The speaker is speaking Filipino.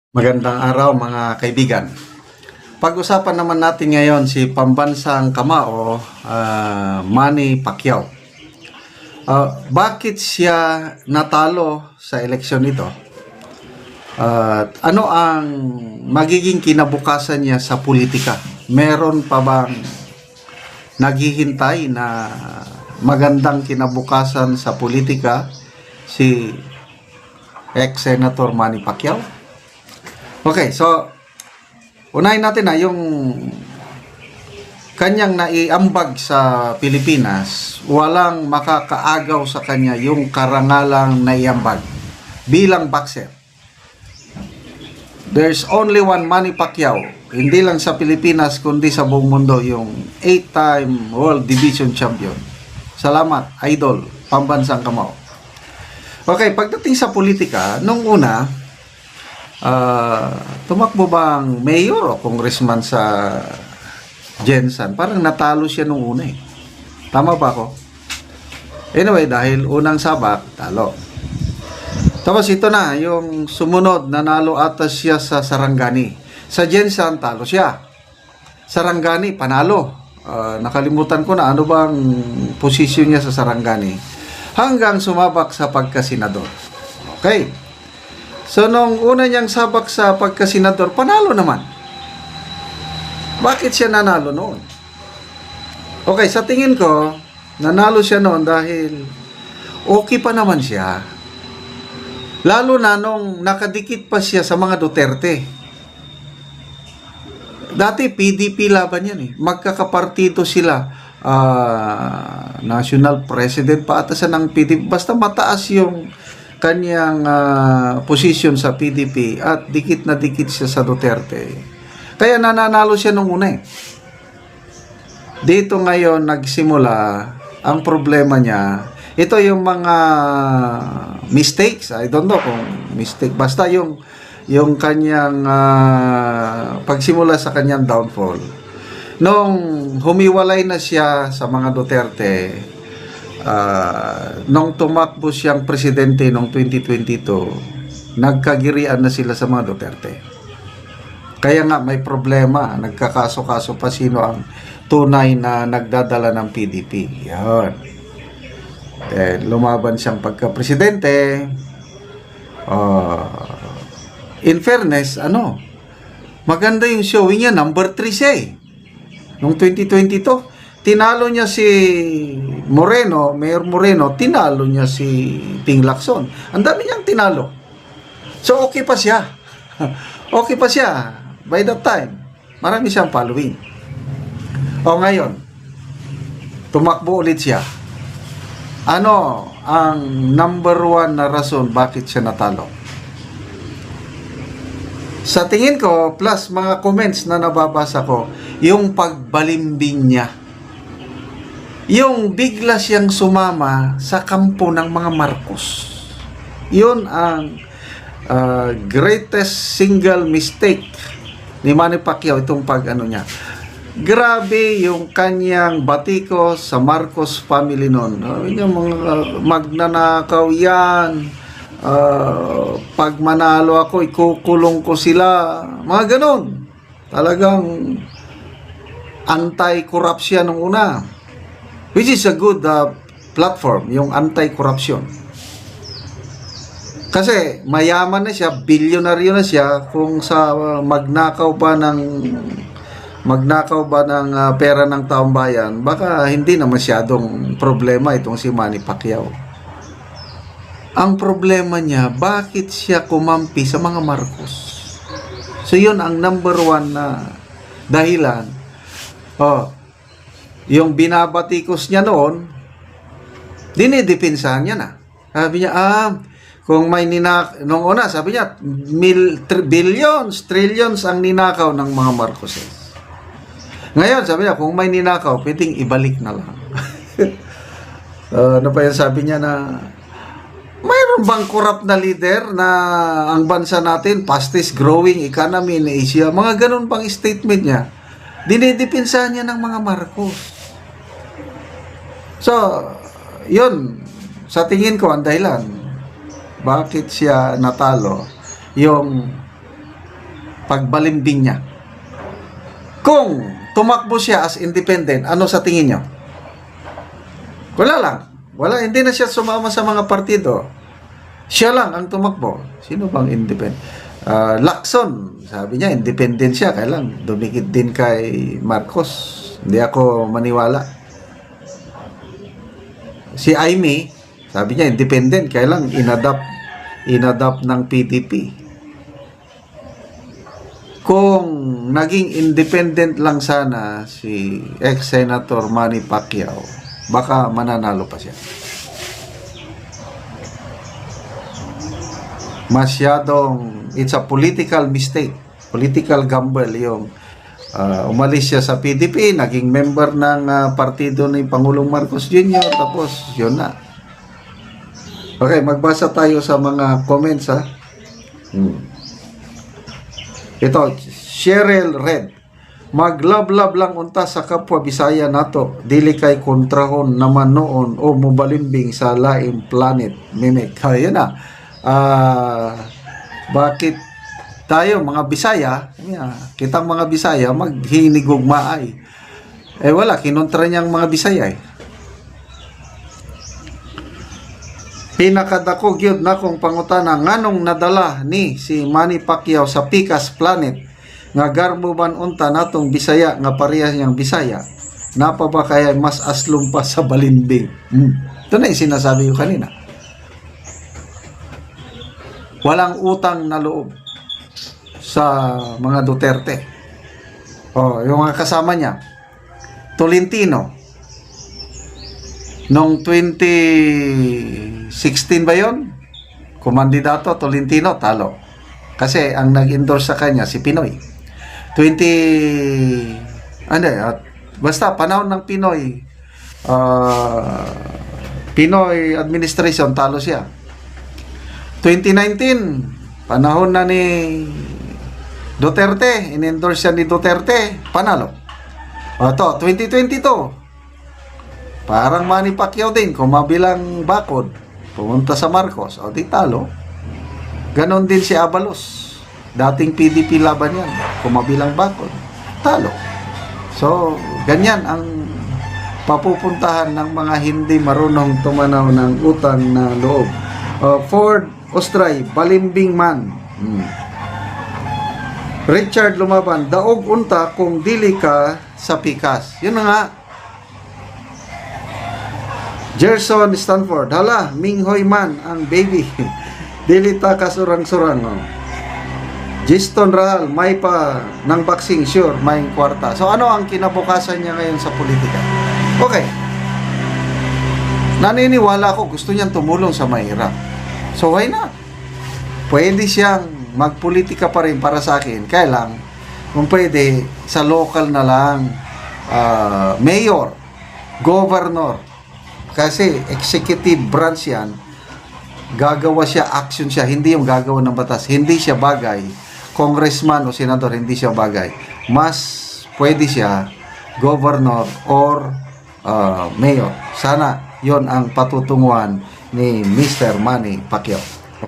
Magandang araw mga kaibigan. Pag-usapan naman natin ngayon si pambansang kamao, Manny Pacquiao. Bakit siya natalo sa eleksyon ito? At ano ang magiging kinabukasan niya sa politika? Meron pa bang naghihintay na magandang kinabukasan sa politika si ex-senator Manny Pacquiao? Okay, so unahin natin na yung kanyang naiambag sa Pilipinas, walang makakaagaw sa kanya yung karangalang naiambag bilang boxer. There's only one Manny Pacquiao, hindi lang sa Pilipinas kundi sa buong mundo, yung 8-time World Division Champion. Salamat, idol, pambansang kamao. Okay, pagdating sa politika, nung una, tumakbo bang mayor o congressman sa Jensan? Parang natalo siya nung una eh. Tama ba ako? Anyway, dahil unang sabak, talo. Tapos ito na, yung sumunod, nanalo ata siya sa Sarangani. Sa Jensan, talo siya. Sarangani, panalo. Nakalimutan ko na ano bang posisyon niya sa Sarangani. Hanggang sumabak sa pagkasenador. Okay. So, nung una niyang sabak sa pagkasenador, panalo naman. Bakit siya nanalo noon? Okay, sa tingin ko, nanalo siya noon dahil okay pa naman siya. Lalo na nung nakadikit pa siya sa mga Duterte. Dati, PDP laban yan eh. Magkakapartito sila. National President pa atasan ng PDP. Basta mataas yung kanyang posisyon sa PDP at dikit na dikit siya sa Duterte. Kaya nananalo siya nung una eh. Dito ngayon nagsimula ang problema niya. Ito yung mga mistakes. I don't know kung mistake. Basta yung kanyang pagsimula sa kanyang downfall. Nung humiwalay na siya sa mga Duterte, nung tumakbo siyang presidente noong 2022, nagkagirian na sila sa mga Duterte. Kaya nga may problema, nagkakaso-kaso pa sino ang tunay na nagdadala ng PDP. Yan. Lumaban siyang pagka-presidente. In fairness, maganda yung showing niya, number 3 siya eh. Noong 2022, tinalo niya si Moreno, Mayor Moreno, tinalo niya si Ping Lacson. Ang dami niyang tinalo. So, okay pa siya. Okay pa siya. By that time, marami siyang following. O ngayon, tumakbo ulit siya. Ano ang number 1 na rason bakit siya natalo? Sa tingin ko, plus mga comments na nababasa ko, yung pagbalimbing niya. Yung bigla siyang sumama sa kampo ng mga Marcos. Yun ang greatest single mistake ni Manny Pacquiao, itong niya. Grabe yung kanyang batikos sa Marcos family noon. Yung mga magnanakaw yan. Pag manalo ako, ikukulong ko sila. Mga ganon. Talagang anti-corruption nung una. Which is a good platform, yung anti-corruption. Kasi mayaman na siya, bilyonaryo na siya, kung sa magnakaw ba ng pera ng taong bayan, baka hindi na masyadong problema itong si Manny Pacquiao. Ang problema niya, bakit siya kumampi sa mga Marcos? So yun ang number 1 na dahilan. Yung binabatikos niya noon, dinidipinsahan niya na. Sabi niya, kung may nung una, sabi niya, billions, trillions ang ninakaw ng mga Marcoses. Ngayon, sabi niya, kung may ninakaw, pwedeng ibalik na lang. Ano pa yan, sabi niya na, mayroon bang corrupt na leader na ang bansa natin, fastest growing economy in Asia? Mga ganun bang statement niya? Dinidipinsahan niya ng mga Marcos. So, yun, sa tingin ko, ang dahilan, bakit siya natalo, yung pagbalimbing niya. Kung tumakbo siya as independent, ano sa tingin niyo? Wala lang. Wala, hindi na siya sumama sa mga partido. Siya lang ang tumakbo. Sino bang independent? Lacson, sabi niya, independent siya. Kaya lang, dumikit din kay Marcos. Hindi ako maniwala. Si Aimee, sabi niya, independent. Kaya lang, inadapt ng PDP. Kung naging independent lang sana si ex-senator Manny Pacquiao, baka mananalo pa siya. Masyadong, it's a political mistake, political gamble yung umalis siya sa PDP, naging member ng partido ni Pangulong Marcos Jr., tapos yun na. Okay, magbasa tayo sa mga comments ha. Ito, Cheryl Red. Maglablab lang unta sa kapwa Bisaya nato. Dili kay kontrahon naman noon o mubalimbing sa laing planet. Mimik. Kaya na. Bakit tayo mga Bisaya, kitang mga Bisaya maghinigugmaay? Wala, kinontra niyang mga Bisaya Pinakadako gyud na kong pangutana nganong nadala ni si Manny Pacquiao sa Pikas Planet nga garbo man unta natong Bisaya nga parehas niyang Bisaya. Napa ba kaya mas aslum pa sa balimbing? Ito na yung sinasabi ko kanina. Walang utang na loob sa mga Duterte. Yung mga kasama niya. Tolentino. Noong 2016 ba yun? Kumandidato, Tolentino, talo. Kasi ang nag-endorse sa kanya, si Pinoy. Basta panahon ng Pinoy administration, talo siya. 2019, panahon na ni Duterte, in-endorse siya ni Duterte, panalo. Ito, 2022, parang Manny Pacquiao din, kumabilang bakod, pumunta sa Marcos, di talo. Ganon din si Abalos, dating PDP laban yan, kumabilang bakod, talo. So, ganyan ang papupuntahan ng mga hindi marunong tumanaw ng utang na loob. Ford Ostray, balimbing man. Richard Lumaban, daog unta kung dili ka sa Pikas. Yun na nga. Gerson Stanford, hala, Minghoy man ang baby. Dili ta kasurang-surang. Giston Rahal, may pa ng boxing, sure, may kwarta. So ano ang kinabukasan niya ngayon sa politika? Okay. Naniniwala ko, gusto niyang tumulong sa mahirap. So why not? Pwede siyang magpolitika pa rin para sa akin. Kaya lang, kung pwede, sa local na lang, mayor, governor, kasi executive branch yan, gagawa siya, action siya, hindi yung gagawa ng batas, hindi siya bagay. Congressman o senador, hindi siya bagay. Mas pwede siya governor or mayor. Sana yon ang patutunguhan ni Mr. Manny Pacquiao.